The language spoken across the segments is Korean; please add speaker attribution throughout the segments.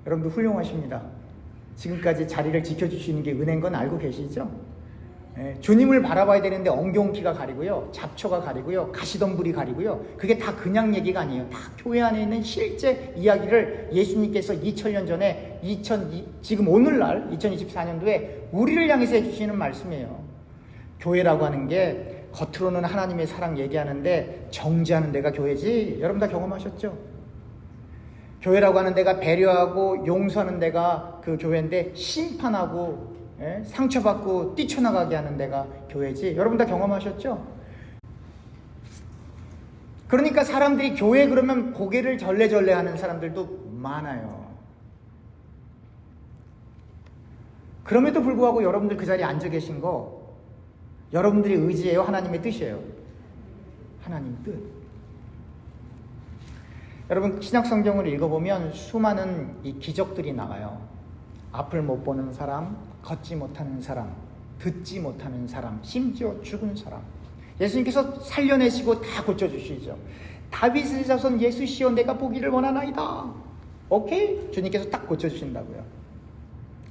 Speaker 1: 여러분도 훌륭하십니다. 지금까지 자리를 지켜주시는 게 은혜인 건 알고 계시죠? 주님을 바라봐야 되는데 엉겅퀴가 가리고요, 잡초가 가리고요, 가시덤불이 가리고요. 그게 다 그냥 얘기가 아니에요. 다 교회 안에 있는 실제 이야기를 예수님께서 2000년 전에 지금 오늘날 2024년도에 우리를 향해서 해주시는 말씀이에요. 교회라고 하는 게 겉으로는 하나님의 사랑 얘기하는데 정죄하는 데가 교회지. 여러분 다 경험하셨죠? 교회라고 하는 데가 배려하고 용서하는 데가 그 교회인데 심판하고 상처받고 뛰쳐나가게 하는 데가 교회지. 여러분 다 경험하셨죠? 그러니까 사람들이 교회 그러면 고개를 절레절레 하는 사람들도 많아요. 그럼에도 불구하고 여러분들 그 자리에 앉아 계신 거 여러분들의 의지예요? 하나님의 뜻이에요? 하나님 뜻. 여러분 신약 성경을 읽어보면 수많은 이 기적들이 나와요. 앞을 못 보는 사람, 걷지 못하는 사람, 듣지 못하는 사람, 심지어 죽은 사람. 예수님께서 살려내시고 다 고쳐주시죠. 다윗의 자손 예수시여 내가 보기를 원하나이다. 오케이? 주님께서 딱 고쳐주신다고요.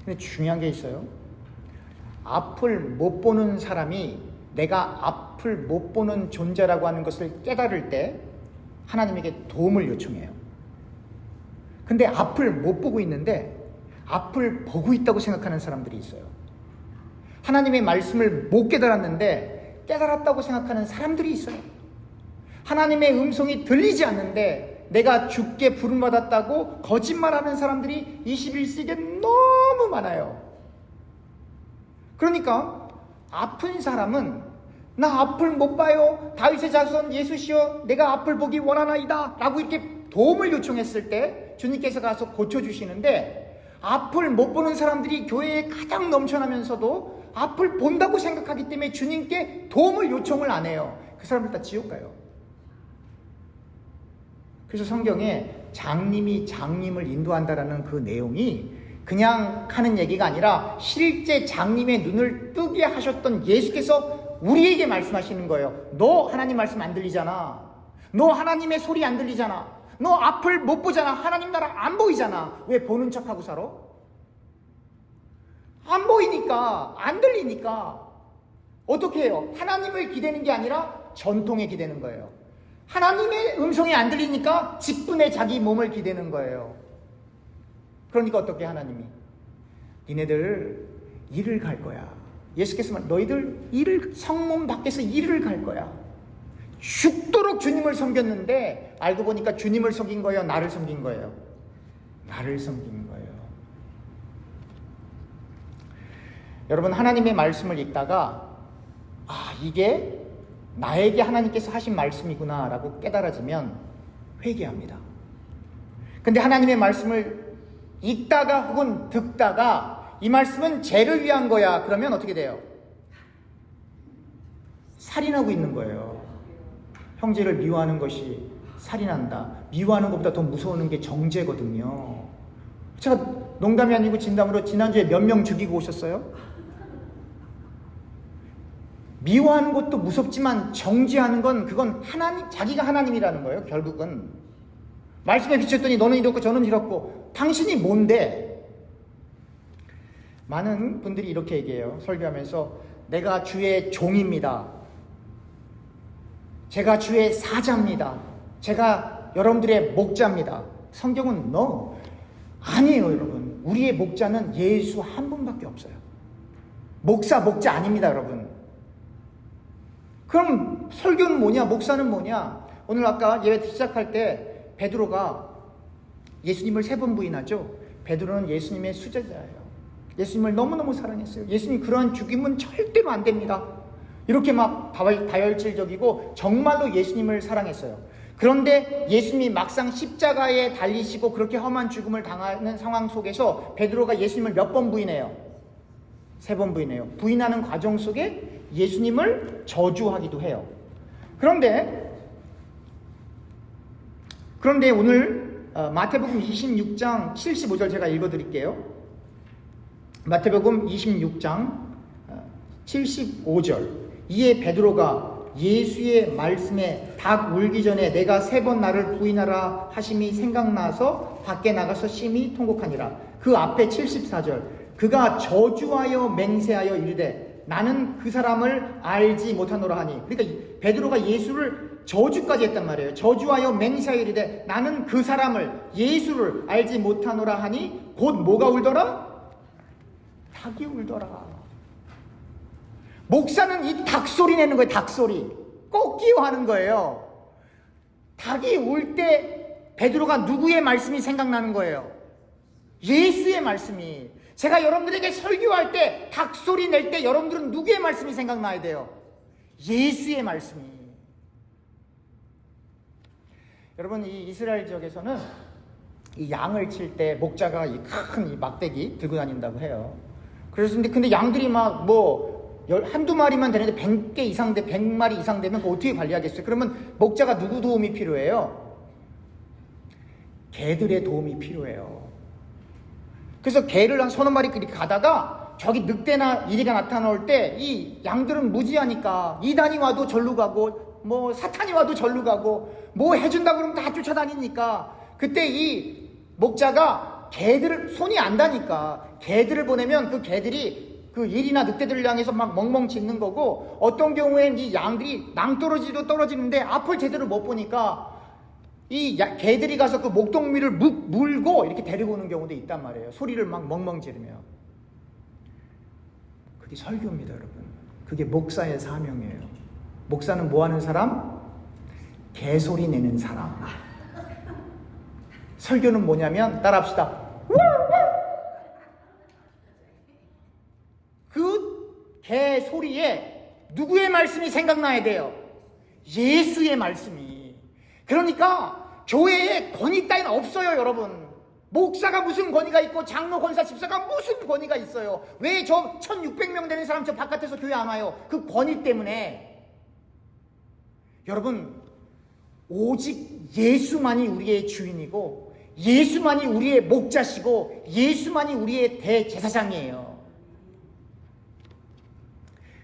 Speaker 1: 근데 중요한 게 있어요. 앞을 못 보는 사람이 내가 앞을 못 보는 존재라고 하는 것을 깨달을 때 하나님에게 도움을 요청해요. 근데 앞을 못 보고 있는데 앞을 보고 있다고 생각하는 사람들이 있어요. 하나님의 말씀을 못 깨달았는데 깨달았다고 생각하는 사람들이 있어요. 하나님의 음성이 들리지 않는데 내가 주께 부름받았다고 거짓말하는 사람들이 21세기에 너무 많아요. 그러니까 아픈 사람은 나 앞을 못 봐요. 다윗의 자손 예수시여 내가 앞을 보기 원하나이다 라고 이렇게 도움을 요청했을 때 주님께서 가서 고쳐주시는데, 앞을 못 보는 사람들이 교회에 가장 넘쳐나면서도 앞을 본다고 생각하기 때문에 주님께 도움을 요청을 안 해요. 그 사람들 다 지옥 가요. 그래서 성경에 장님이 장님을 인도한다라는 그 내용이 그냥 하는 얘기가 아니라 실제 장님의 눈을 뜨게 하셨던 예수께서 우리에게 말씀하시는 거예요. 너 하나님 말씀 안 들리잖아. 너 하나님의 소리 안 들리잖아. 너 앞을 못 보잖아. 하나님 나라 안 보이잖아. 왜 보는 척하고 살아? 안 보이니까, 안 들리니까 어떻게 해요? 하나님을 기대는 게 아니라 전통에 기대는 거예요. 하나님의 음성이 안 들리니까 직분에 자기 몸을 기대는 거예요. 그러니까 어떻게 하나님이 니네들 일을 갈 거야. 예수께서 말 너희들 일을 성문 밖에서 일을 갈 거야. 죽도록 주님을 섬겼는데 알고 보니까 주님을 섬긴 거예요? 나를 섬긴 거예요? 나를 섬긴 거예요. 여러분 하나님의 말씀을 읽다가 이게 나에게 하나님께서 하신 말씀이구나 라고 깨달아지면 회개합니다. 근데 하나님의 말씀을 읽다가 혹은 듣다가 이 말씀은 죄를 위한 거야 그러면 어떻게 돼요? 살인하고 있는 거예요. 형제를 미워하는 것이 살인한다. 미워하는 것보다 더 무서운 게 정죄거든요. 제가 농담이 아니고 진담으로 지난주에 몇 명 죽이고 오셨어요? 미워하는 것도 무섭지만 정죄하는 건 그건 하나님, 자기가 하나님이라는 거예요. 결국은 말씀에 비쳤더니 너는 이렇고 저는 이렇고 당신이 뭔데? 많은 분들이 이렇게 얘기해요. 설교하면서 내가 주의 종입니다. 제가 주의 사자입니다. 제가 여러분들의 목자입니다. 성경은 no. 아니에요 여러분. 우리의 목자는 예수 한 분밖에 없어요. 목사 목자 아닙니다 여러분. 그럼 설교는 뭐냐? 목사는 뭐냐? 오늘 아까 예배 시작할 때 베드로가 예수님을 3번 부인하죠. 베드로는 예수님의 수제자예요. 예수님을 너무너무 사랑했어요. 예수님 그러한 죽임은 절대로 안 됩니다. 이렇게 막 다혈질적이고 정말로 예수님을 사랑했어요. 그런데 예수님이 막상 십자가에 달리시고 그렇게 험한 죽음을 당하는 상황 속에서 베드로가 예수님을 몇 번 부인해요? 3번 부인해요. 부인하는 과정 속에 예수님을 저주하기도 해요. 그런데 오늘 마태복음 26장 75절 제가 읽어드릴게요. 마태복음 26장 75절. 이에 베드로가 예수의 말씀에 닭 울기 전에 내가 3번 나를 부인하라 하심이 생각나서 밖에 나가서 심히 통곡하니라. 그 앞에 74절, 그가 저주하여 맹세하여 이르되 나는 그 사람을 알지 못하노라 하니. 그러니까 베드로가 예수를 저주까지 했단 말이에요. 저주하여 맹세하여 이르되 나는 그 사람을, 예수를 알지 못하노라 하니 곧 뭐가 울더라? 닭이 울더라. 목사는 이 닭소리 내는 거예요. 닭소리. 꺾기요 하는 거예요. 닭이 울 때 베드로가 누구의 말씀이 생각나는 거예요? 예수의 말씀이. 제가 여러분들에게 설교할 때 닭소리 낼 때 여러분들은 누구의 말씀이 생각나야 돼요? 예수의 말씀이. 여러분, 이 이스라엘 지역에서는 이 양을 칠 때 목자가 이 큰 이 막대기 들고 다닌다고 해요. 그래서 근데 양들이 막 한두 마리만 되는데 100개 이상 100마리 이상 되면 그거 어떻게 관리하겠어요? 그러면 목자가 누구 도움이 필요해요? 개들의 도움이 필요해요. 그래서 개를 한 서너 마리 이렇게 가다가 저기 늑대나 이리가 나타나올 때 이 양들은 무지하니까 이단이 와도 절로 가고 사탄이 와도 절로 가고 해준다 그러면 다 쫓아다니니까 그때 이 목자가 개들을 손이 안 다니까 개들을 보내면 그 개들이 그 일이나 늑대들을 향해서 막 멍멍 짖는 거고, 어떤 경우엔 이 양들이 낭떠러지도 떨어지는데 앞을 제대로 못 보니까 이 개들이 가서 그 목동미를 물고 이렇게 데리고 오는 경우도 있단 말이에요. 소리를 막 멍멍 지르며. 그게 설교입니다, 여러분. 그게 목사의 사명이에요. 목사는 뭐 하는 사람? 개소리 내는 사람. 설교는 뭐냐면, 따라합시다. 그 개 소리에 누구의 말씀이 생각나야 돼요? 예수의 말씀이. 그러니까 교회에 권위 따위는 없어요, 여러분. 목사가 무슨 권위가 있고 장로 권사 집사가 무슨 권위가 있어요. 왜 저 1600명 되는 사람 저 바깥에서 교회 안 와요? 그 권위 때문에. 여러분, 오직 예수만이 우리의 주인이고 예수만이 우리의 목자시고 예수만이 우리의 대제사장이에요.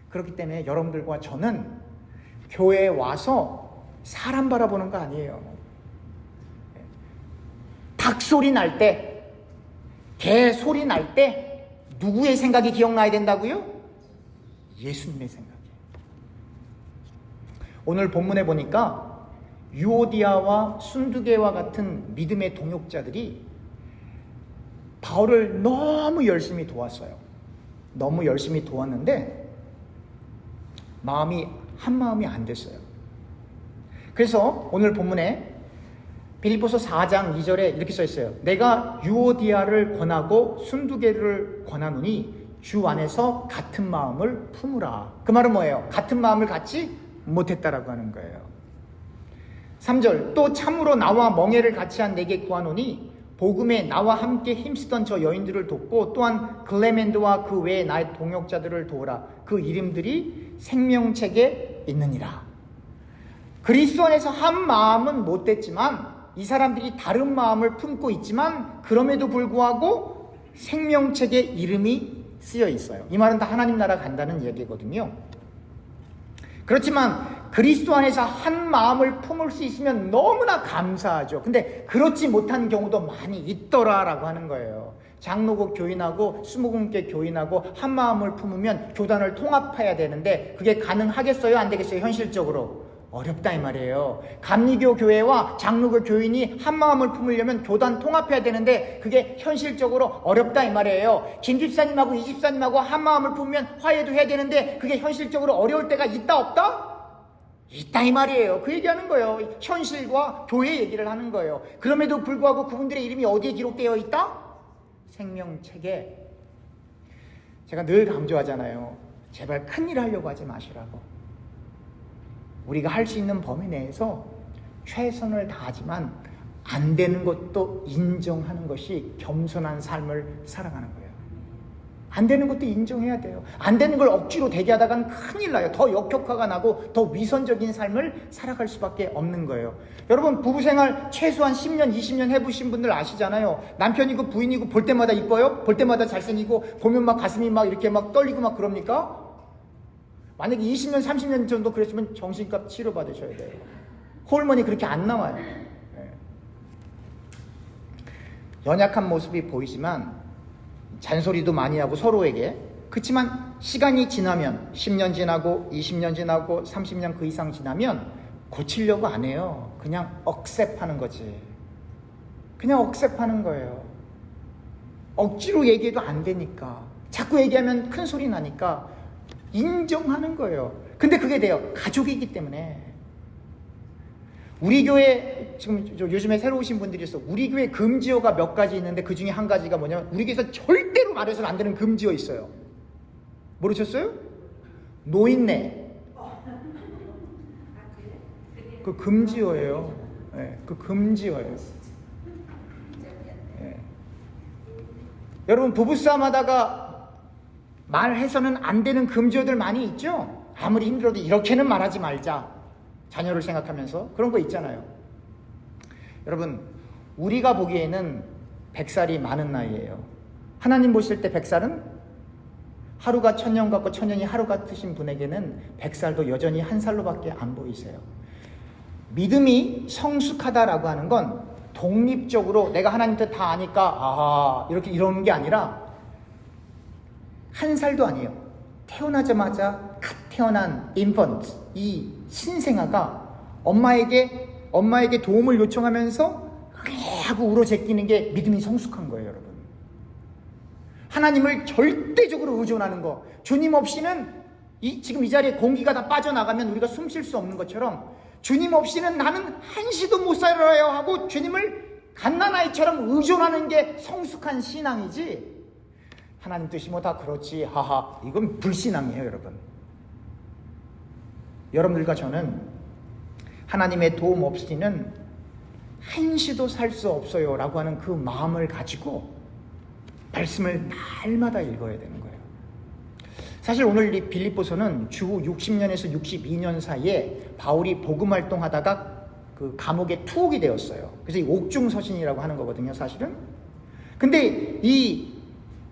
Speaker 1: 그렇기 때문에 여러분들과 저는 교회에 와서 사람 바라보는 거 아니에요. 닭소리 날 때, 개소리 날 때 누구의 생각이 기억나야 된다고요? 예수님의 생각이에요. 오늘 본문에 보니까 유오디아와 순두계와 같은 믿음의 동역자들이 바울을 너무 열심히 도왔어요. 너무 열심히 도왔는데 한마음이 안 됐어요. 그래서 오늘 본문에 빌립보서 4장 2절에 이렇게 써 있어요. 내가 유오디아를 권하고 순두계를 권하노니 주 안에서 같은 마음을 품으라. 그 말은 뭐예요? 같은 마음을 갖지 못했다라고 하는 거예요. 3절, 또 참으로 나와 멍에를 같이 한 내게 구하노니 복음에 나와 함께 힘쓰던 저 여인들을 돕고 또한 글레멘드와 그 외에 나의 동역자들을 도우라. 그 이름들이 생명책에 있느니라. 그리스도 안에서 한 마음은 못됐지만 이 사람들이 다른 마음을 품고 있지만 그럼에도 불구하고 생명책에 이름이 쓰여 있어요. 이 말은 다 하나님 나라 간다는 얘기거든요. 그렇지만 그리스도 안에서 한 마음을 품을 수 있으면 너무나 감사하죠. 근데 그렇지 못한 경우도 많이 있더라라고 하는 거예요. 장로교 교인하고 수목원계 교인하고 한 마음을 품으면 교단을 통합해야 되는데 그게 가능하겠어요? 안 되겠어요? 현실적으로 어렵다 이 말이에요. 감리교 교회와 장로교 교인이 한 마음을 품으려면 교단 통합해야 되는데 그게 현실적으로 어렵다 이 말이에요. 김 집사님하고 이 집사님하고 한 마음을 품으면 화해도 해야 되는데 그게 현실적으로 어려울 때가 있다 없다? 있다 이 말이에요. 그 얘기하는 거예요. 현실과 교회 얘기를 하는 거예요. 그럼에도 불구하고 그분들의 이름이 어디에 기록되어 있다? 생명책에. 제가 늘 강조하잖아요. 제발 큰일 하려고 하지 마시라고. 우리가 할 수 있는 범위 내에서 최선을 다하지만 안 되는 것도 인정하는 것이 겸손한 삶을 살아가는 거예요. 안 되는 것도 인정해야 돼요. 안 되는 걸 억지로 되게 하다간 큰일 나요. 더 역효과가 나고 더 위선적인 삶을 살아갈 수밖에 없는 거예요. 여러분, 부부생활 최소한 10년, 20년 해보신 분들 아시잖아요. 남편이고 부인이고 볼 때마다 이뻐요? 볼 때마다 잘생기고 보면 막 가슴이 막 이렇게 막 떨리고 막 그럽니까? 만약에 20년, 30년 정도 그랬으면 정신값 치료받으셔야 돼요. 호르몬이 그렇게 안 나와요. 네. 연약한 모습이 보이지만 잔소리도 많이 하고 서로에게. 그렇지만 시간이 지나면 10년 지나고 20년 지나고 30년 그 이상 지나면 고치려고 안 해요. 그냥 억셉하는 거지. 그냥 억셉하는 거예요. 억지로 얘기해도 안 되니까. 자꾸 얘기하면 큰 소리 나니까 인정하는 거예요. 근데 그게 돼요. 가족이기 때문에. 우리 교회 지금 요즘에 새로 오신 분들이 있어. 우리 교회 금지어가 몇 가지 있는데 그 중에 한 가지가 뭐냐면 우리 교회에서 절대로 말해서는 안 되는 금지어 있어요. 모르셨어요? 노인네. 그 금지어예요. 네, 그 금지어예요. 네. 여러분 부부싸움 하다가 말해서는 안 되는 금지어들 많이 있죠? 아무리 힘들어도 이렇게는 말하지 말자. 자녀를 생각하면서 그런 거 있잖아요. 여러분 우리가 보기에는 100살이 많은 나이예요. 하나님 보실 때 100살은 하루가 1000년 같고 1000년이 하루 같으신 분에게는 100살도 여전히 한 살로밖에 안 보이세요. 믿음이 성숙하다라고 하는 건 독립적으로 내가 하나님 뜻 다 아니까 이렇게 이러는 게 아니라 한 살도 아니에요. 태어나자마자 갓 태어난 인펀트, 이 신생아가 엄마에게 도움을 요청하면서 하고 울어 제끼는 게 믿음이 성숙한 거예요, 여러분. 하나님을 절대적으로 의존하는 거. 주님 없이는 지금 이 자리에 공기가 다 빠져나가면 우리가 숨 쉴 수 없는 것처럼 주님 없이는 나는 한시도 못 살아요 하고 주님을 갓난아이처럼 의존하는 게 성숙한 신앙이지. 하나님 뜻이 뭐 다 그렇지 하하 이건 불신앙이에요, 여러분. 여러분들과 저는 하나님의 도움 없이는 한시도 살 수 없어요 라고 하는 그 마음을 가지고 말씀을 날마다 읽어야 되는 거예요. 사실 오늘 이 빌립보서는 주 60년에서 62년 사이에 바울이 복음 활동하다가 그 감옥에 투옥이 되었어요. 그래서 이 옥중서신이라고 하는 거거든요, 사실은. 근데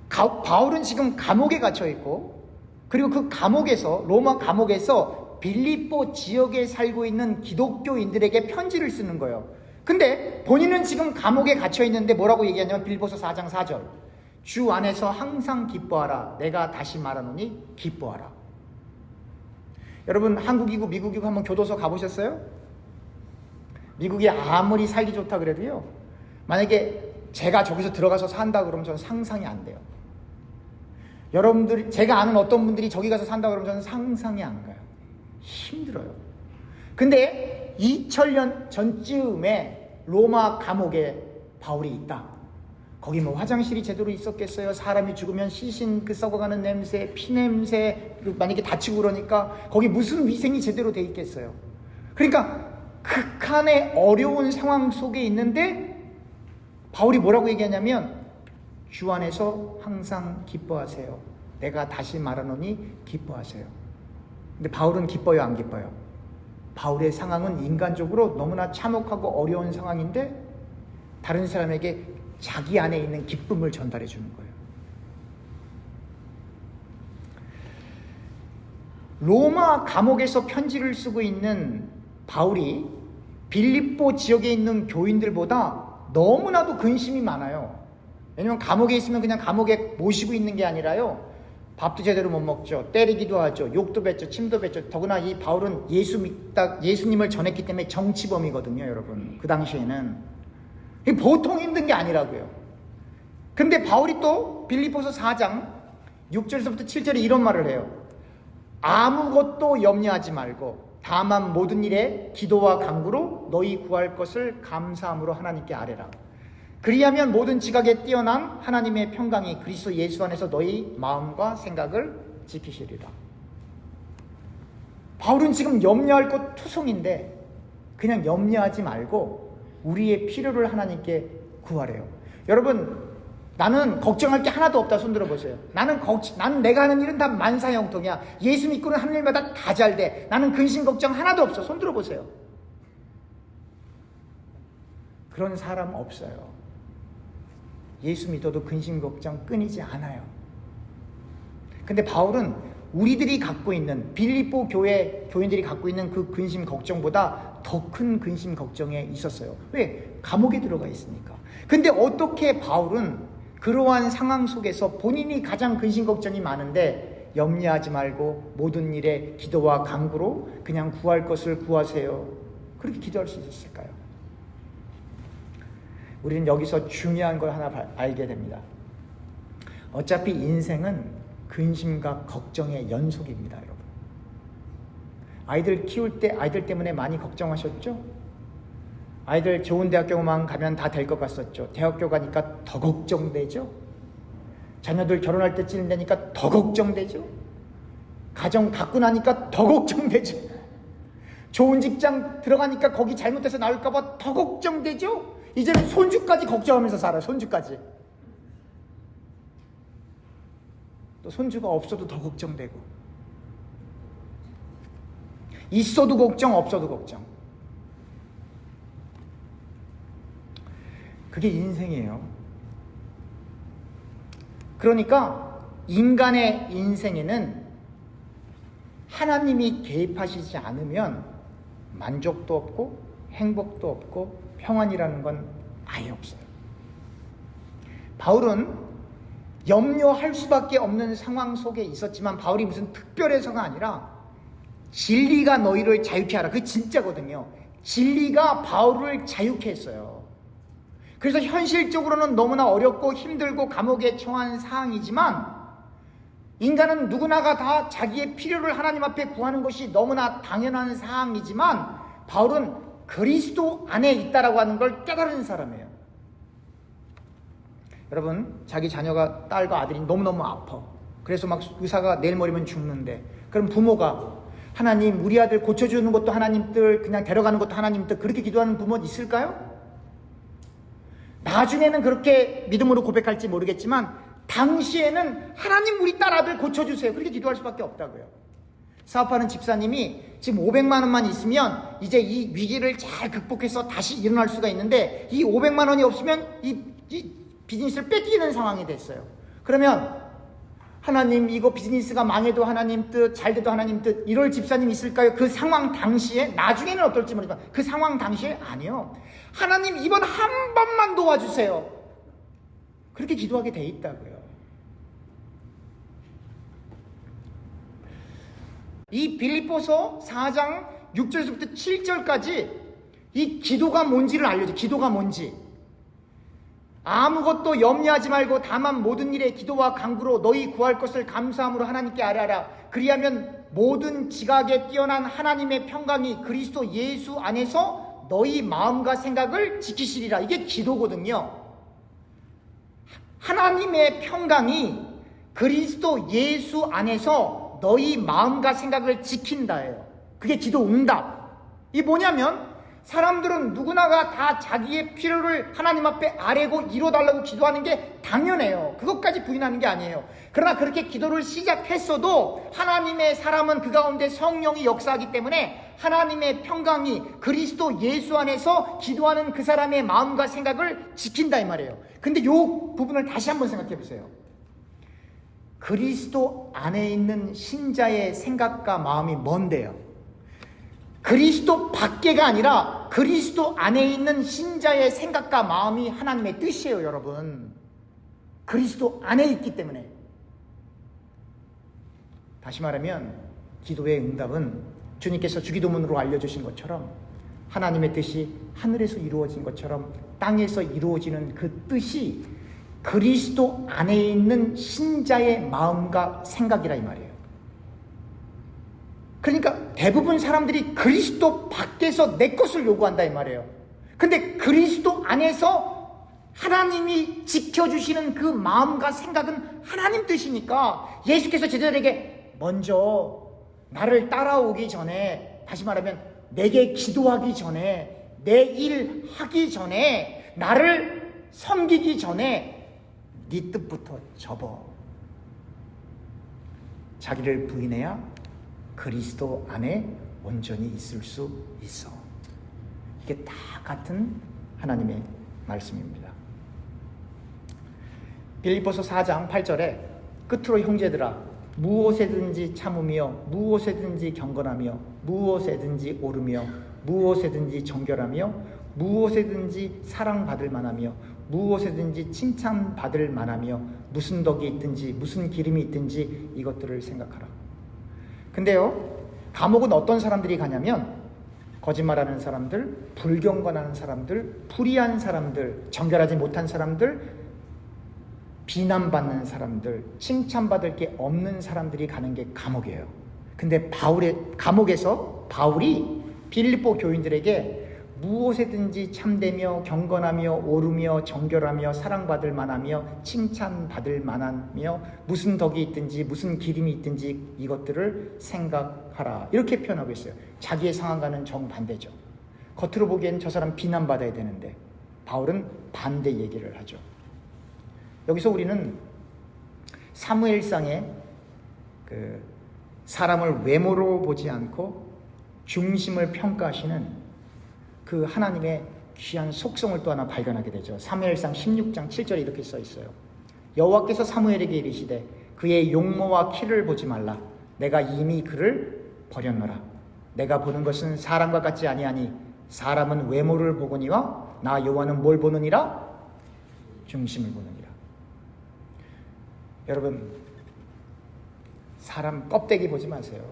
Speaker 1: 바울은 지금 감옥에 갇혀 있고, 그리고 그 감옥에서, 로마 감옥에서 빌립보 지역에 살고 있는 기독교인들에게 편지를 쓰는 거예요. 근데 본인은 지금 감옥에 갇혀 있는데 뭐라고 얘기하냐면 빌립보서 4장 4절. 주 안에서 항상 기뻐하라. 내가 다시 말하노니 기뻐하라. 여러분 한국이고 미국이고 한번 교도소 가보셨어요? 미국이 아무리 살기 좋다 그래도요, 만약에 제가 저기서 들어가서 산다 그러면 저는 상상이 안 돼요. 여러분들이, 제가 아는 어떤 분들이 저기 가서 산다 그러면 저는 상상이 안 가요. 힘들어요. 근데 2000년 전쯤에 로마 감옥에 바울이 있다. 거기 뭐 화장실이 제대로 있었겠어요? 사람이 죽으면 시신 그 썩어가는 냄새, 피 냄새, 만약에 다치고 그러니까 거기 무슨 위생이 제대로 돼 있겠어요? 그러니까 극한의 어려운 상황 속에 있는데 바울이 뭐라고 얘기하냐면 주 안에서 항상 기뻐하세요. 내가 다시 말하노니 기뻐하세요. 근데 바울은 기뻐요, 안 기뻐요? 바울의 상황은 인간적으로 너무나 참혹하고 어려운 상황인데 다른 사람에게 자기 안에 있는 기쁨을 전달해 주는 거예요. 로마 감옥에서 편지를 쓰고 있는 바울이 빌립보 지역에 있는 교인들보다 너무나도 근심이 많아요. 왜냐면 감옥에 있으면 그냥 감옥에 모시고 있는 게 아니라요, 밥도 제대로 못 먹죠. 때리기도 하죠. 욕도 뱉죠. 침도 뱉죠. 더구나 이 바울은 예수님을 전했기 때문에 정치범이거든요, 여러분. 그 당시에는. 보통 힘든 게 아니라고요. 근데 바울이 또 빌립보서 4장 6절에서부터 7절에 이런 말을 해요. 아무것도 염려하지 말고 다만 모든 일에 기도와 간구로 너희 구할 것을 감사함으로 하나님께 아뢰라. 그리하면 모든 지각에 뛰어난 하나님의 평강이 그리스도 예수 안에서 너희 마음과 생각을 지키시리라. 바울은 지금 염려할 것 투성인데 그냥 염려하지 말고 우리의 필요를 하나님께 구하래요. 여러분, 나는 걱정할 게 하나도 없다. 손 들어보세요. 나는 내가 하는 일은 다 만사형통이야. 예수 믿고는 하는 일마다 다 잘 돼. 나는 근심 걱정 하나도 없어. 손 들어보세요. 그런 사람 없어요. 예수 믿어도 근심 걱정 끊이지 않아요. 근데 바울은 우리들이 갖고 있는 빌립보 교회 교인들이 갖고 있는 그 근심 걱정보다 더 큰 근심 걱정에 있었어요. 왜? 감옥에 들어가 있으니까. 근데 어떻게 바울은 그러한 상황 속에서 본인이 가장 근심 걱정이 많은데 염려하지 말고 모든 일에 기도와 간구로 그냥 구할 것을 구하세요, 그렇게 기도할 수 있었을까요? 우리는 여기서 중요한 걸 하나 알게 됩니다. 어차피 인생은 근심과 걱정의 연속입니다, 여러분. 아이들 키울 때 아이들 때문에 많이 걱정하셨죠? 아이들 좋은 대학교만 가면 다 될 것 같았죠. 대학교 가니까 더 걱정되죠? 자녀들 결혼할 때쯤 되니까 더 걱정되죠? 가정 갖고 나니까 더 걱정되죠? 좋은 직장 들어가니까 거기 잘못해서 나올까봐 더 걱정되죠? 이제는 손주까지 걱정하면서 살아요. 손주까지. 또 손주가 없어도 더 걱정되고, 있어도 걱정, 없어도 걱정. 그게 인생이에요. 그러니까 인간의 인생에는 하나님이 개입하시지 않으면 만족도 없고 행복도 없고 평안이라는 건 아예 없어요. 바울은 염려할 수밖에 없는 상황 속에 있었지만 바울이 무슨 특별해서가 아니라 진리가 너희를 자유케 하라. 그게 진짜거든요. 진리가 바울을 자유케 했어요. 그래서 현실적으로는 너무나 어렵고 힘들고 감옥에 처한 상황이지만 인간은 누구나가 다 자기의 필요를 하나님 앞에 구하는 것이 너무나 당연한 상황이지만 바울은 그리스도 안에 있다라고 하는 걸 깨달은 사람이에요. 여러분, 자기 자녀가 딸과 아들이 너무너무 아파. 그래서 막 의사가 내일 모레면 죽는데, 그럼 부모가 하나님 우리 아들 고쳐주는 것도 하나님 뜻, 그냥 데려가는 것도 하나님 뜻, 그렇게 기도하는 부모 있을까요? 나중에는 그렇게 믿음으로 고백할지 모르겠지만 당시에는 하나님 우리 딸 아들 고쳐주세요, 그렇게 기도할 수밖에 없다고요. 사업하는 집사님이 지금 500만 원만 있으면 이제 이 위기를 잘 극복해서 다시 일어날 수가 있는데 이 500만 원이 없으면 이 비즈니스를 뺏기는 상황이 됐어요. 그러면 하나님 이거 비즈니스가 망해도 하나님 뜻, 잘 돼도 하나님 뜻, 이럴 집사님 있을까요? 그 상황 당시에, 나중에는 어떨지 모르지만 그 상황 당시에 아니요. 하나님 이번 한 번만 도와주세요, 그렇게 기도하게 돼 있다고요. 이 빌립보서 4장 6절에서부터 7절까지 이 기도가 뭔지를 알려줘. 기도가 뭔지. 아무것도 염려하지 말고 다만 모든 일에 기도와 간구로 너희 구할 것을 감사함으로 하나님께 아뢰하라. 그리하면 모든 지각에 뛰어난 하나님의 평강이 그리스도 예수 안에서 너희 마음과 생각을 지키시리라. 이게 기도거든요. 하나님의 평강이 그리스도 예수 안에서 너희 마음과 생각을 지킨다예요. 그게 기도 응답. 이게 뭐냐면 사람들은 누구나가 다 자기의 필요를 하나님 앞에 아뢰고 이뤄달라고 기도하는 게 당연해요. 그것까지 부인하는 게 아니에요. 그러나 그렇게 기도를 시작했어도 하나님의 사람은 그 가운데 성령이 역사하기 때문에 하나님의 평강이 그리스도 예수 안에서 기도하는 그 사람의 마음과 생각을 지킨다 이 말이에요. 근데 이 부분을 다시 한번 생각해 보세요. 그리스도 안에 있는 신자의 생각과 마음이 뭔데요? 그리스도 밖에가 아니라 그리스도 안에 있는 신자의 생각과 마음이 하나님의 뜻이에요, 여러분. 그리스도 안에 있기 때문에. 다시 말하면 기도의 응답은 주님께서 주기도문으로 알려주신 것처럼 하나님의 뜻이 하늘에서 이루어진 것처럼 땅에서 이루어지는 그 뜻이 그리스도 안에 있는 신자의 마음과 생각이라 이 말이에요. 그러니까 대부분 사람들이 그리스도 밖에서 내 것을 요구한다 이 말이에요. 근데 그리스도 안에서 하나님이 지켜주시는 그 마음과 생각은 하나님 뜻이니까 예수께서 제자들에게 먼저 나를 따라오기 전에, 다시 말하면 내게 기도하기 전에, 내 일 하기 전에, 나를 섬기기 전에 네 뜻부터 접어. 자기를 부인해야 그리스도 안에 온전히 있을 수 있어. 이게 다 같은 하나님의 말씀입니다. 빌립보서 4장 8절에 끝으로 형제들아 무엇에든지 참으며 무엇에든지 경건하며 무엇에든지 오르며 무엇에든지 정결하며 무엇에든지 사랑받을 만하며 무엇에든지 칭찬받을 만하며 무슨 덕이 있든지 무슨 기름이 있든지 이것들을 생각하라. 근데요, 감옥은 어떤 사람들이 가냐면 거짓말하는 사람들, 불경건하는 사람들, 불의한 사람들, 정결하지 못한 사람들, 비난받는 사람들, 칭찬받을 게 없는 사람들이 가는 게 감옥이에요. 근데 감옥에서 바울이 빌립보 교인들에게 무엇에든지 참되며 경건하며 오르며 정결하며 사랑받을 만하며 칭찬받을 만하며 무슨 덕이 있든지 무슨 기름이 있든지 이것들을 생각하라, 이렇게 표현하고 있어요. 자기의 상황과는 정반대죠. 겉으로 보기엔 저 사람 비난받아야 되는데 바울은 반대 얘기를 하죠. 여기서 우리는 사무엘상의 그 사람을 외모로 보지 않고 중심을 평가하시는 그 하나님의 귀한 속성을 또 하나 발견하게 되죠. 사무엘상 16장 7절에 이렇게 써 있어요. 여호와께서 사무엘에게 이르시되 그의 용모와 키를 보지 말라. 내가 이미 그를 버렸노라. 내가 보는 것은 사람과 같지 아니하니 사람은 외모를 보거니와 나 여호와는 뭘 보느니라? 중심을 보느니라. 여러분, 사람 껍데기 보지 마세요.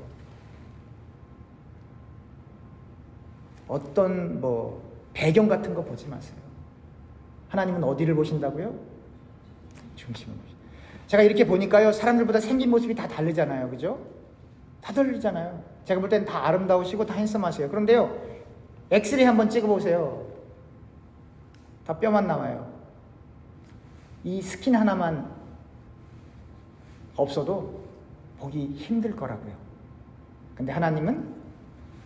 Speaker 1: 어떤 배경 같은 거 보지 마세요. 하나님은 어디를 보신다고요? 중심을 보신다. 제가 이렇게 보니까요, 사람들보다 생긴 모습이 다 다르잖아요. 그죠? 다 다르잖아요. 제가 볼 때는 다 아름다우시고 다 핸섬하세요. 그런데요, 엑스레이 한번 찍어보세요. 다 뼈만 나와요. 이 스킨 하나만 없어도 보기 힘들 거라고요. 근데 하나님은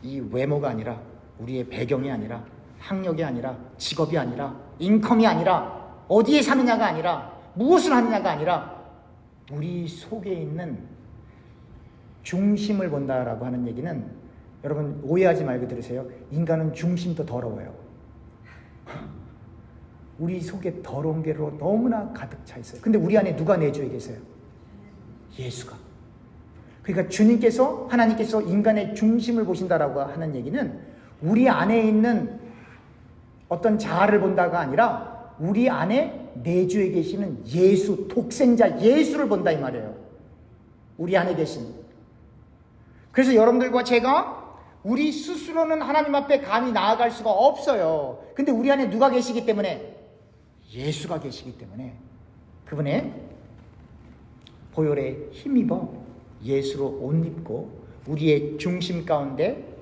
Speaker 1: 이 외모가 아니라, 우리의 배경이 아니라, 학력이 아니라, 직업이 아니라, 인컴이 아니라, 어디에 사느냐가 아니라, 무엇을 하느냐가 아니라 우리 속에 있는 중심을 본다라고 하는 얘기는, 여러분 오해하지 말고 들으세요. 인간은 중심도 더러워요. 우리 속에 더러운 게로 너무나 가득 차 있어요. 근데 우리 안에 누가 내주에 계세요? 예수가. 그러니까 주님께서, 하나님께서 인간의 중심을 보신다라고 하는 얘기는 우리 안에 있는 어떤 자아를 본다가 아니라 우리 안에 내주에 계시는 예수, 독생자 예수를 본다 이 말이에요. 우리 안에 계신. 그래서 여러분들과 제가 우리 스스로는 하나님 앞에 감히 나아갈 수가 없어요. 근데 우리 안에 누가 계시기 때문에? 예수가 계시기 때문에 그분의 보혈에 힘입어 예수로 옷 입고 우리의 중심 가운데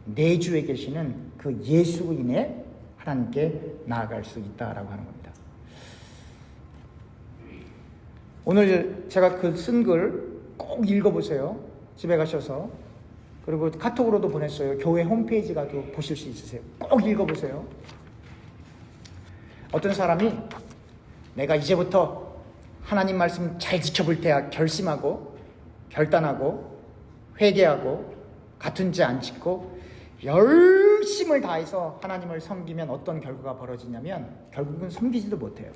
Speaker 1: 내주에 계시는 그 예수로 인해 하나님께 나아갈 수 있다라고 하는 겁니다. 오늘 제가 그 쓴 글 꼭 읽어보세요. 집에 가셔서. 그리고 카톡으로도 보냈어요. 교회 홈페이지 가도 보실 수 있으세요. 꼭 읽어보세요. 어떤 사람이 내가 이제부터 하나님 말씀 잘 지켜볼 테야 결심하고 결단하고 회개하고 같은 죄 안 짓고 열심을 다해서 하나님을 섬기면 어떤 결과가 벌어지냐면 결국은 섬기지도 못해요.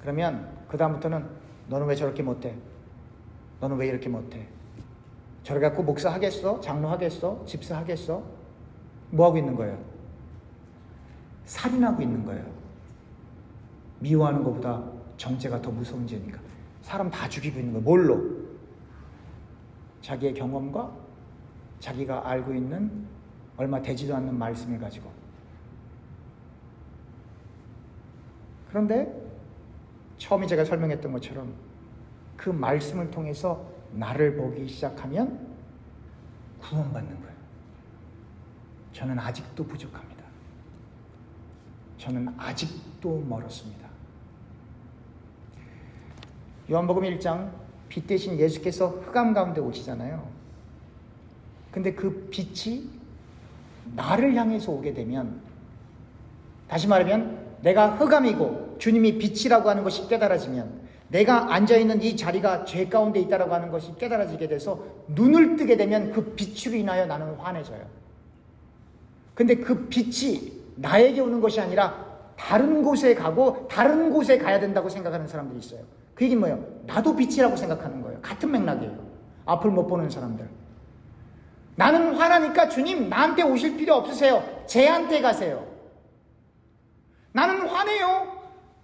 Speaker 1: 그러면 그 다음부터는 너는 왜 저렇게 못해? 너는 왜 이렇게 못해? 저래 갖고 목사 하겠어? 장로 하겠어? 집사 하겠어? 뭐 하고 있는 거예요? 살인하고 있는 거예요. 미워하는 것보다 정죄가 더 무서운 죄니까. 사람 다 죽이고 있는 거예요. 뭘로? 자기의 경험과 자기가 알고 있는 얼마 되지도 않는 말씀을 가지고. 그런데 처음에 제가 설명했던 것처럼 그 말씀을 통해서 나를 보기 시작하면 구원받는 거예요. 저는 아직도 부족합니다. 저는 아직도 멀었습니다. 요한복음 1장 빛 대신 예수께서 흑암 가운데 오시잖아요. 근데 그 빛이 나를 향해서 오게 되면, 다시 말하면 내가 흑암이고 주님이 빛이라고 하는 것이 깨달아지면, 내가 앉아있는 이 자리가 죄 가운데 있다라고 하는 것이 깨달아지게 돼서 눈을 뜨게 되면 그 빛으로 인하여 나는 환해져요. 근데 그 빛이 나에게 오는 것이 아니라 다른 곳에 가고 다른 곳에 가야 된다고 생각하는 사람들이 있어요. 그 얘기는 뭐예요? 나도 빛이라고 생각하는 거예요. 같은 맥락이에요. 앞을 못 보는 사람들. 나는 화나니까 주님 나한테 오실 필요 없으세요. 쟤한테 가세요. 나는 화내요.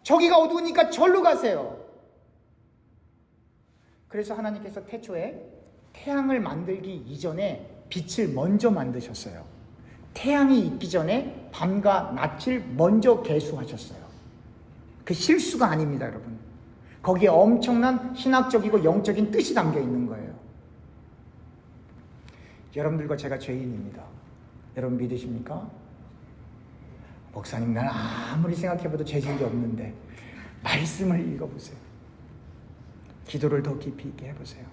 Speaker 1: 저기가 어두우니까 절로 가세요. 그래서 하나님께서 태초에 태양을 만들기 이전에 빛을 먼저 만드셨어요. 태양이 있기 전에 밤과 낮을 먼저 계수하셨어요. 그 실수가 아닙니다, 여러분. 거기에 엄청난 신학적이고 영적인 뜻이 담겨 있는 거예요. 여러분들과 제가 죄인입니다. 여러분 믿으십니까? 목사님, 난 아무리 생각해봐도 죄 지은 게 없는데 말씀을 읽어보세요. 기도를 더 깊이 있게 해보세요.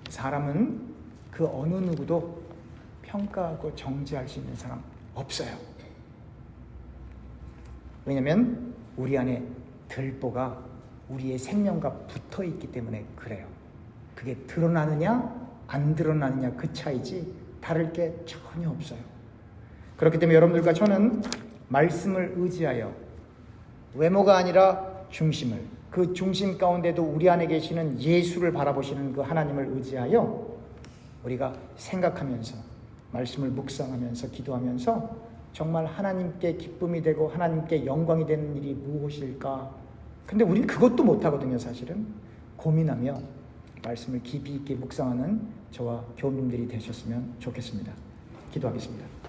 Speaker 1: 사람은 그 어느 누구도 평가하고 정죄할 수 있는 사람 없어요. 왜냐하면 우리 안에 들보가 우리의 생명과 붙어 있기 때문에 그래요. 그게 드러나느냐 안 드러나느냐 그 차이지 다를 게 전혀 없어요. 그렇기 때문에 여러분들과 저는 말씀을 의지하여 외모가 아니라 중심을, 그 중심 가운데도 우리 안에 계시는 예수를 바라보시는 그 하나님을 의지하여 우리가 생각하면서 말씀을 묵상하면서 기도하면서 정말 하나님께 기쁨이 되고 하나님께 영광이 되는 일이 무엇일까? 근데 우리는 그것도 못하거든요. 사실은 고민하며 말씀을 깊이 있게 묵상하는 저와 교우님들이 되셨으면 좋겠습니다. 기도하겠습니다.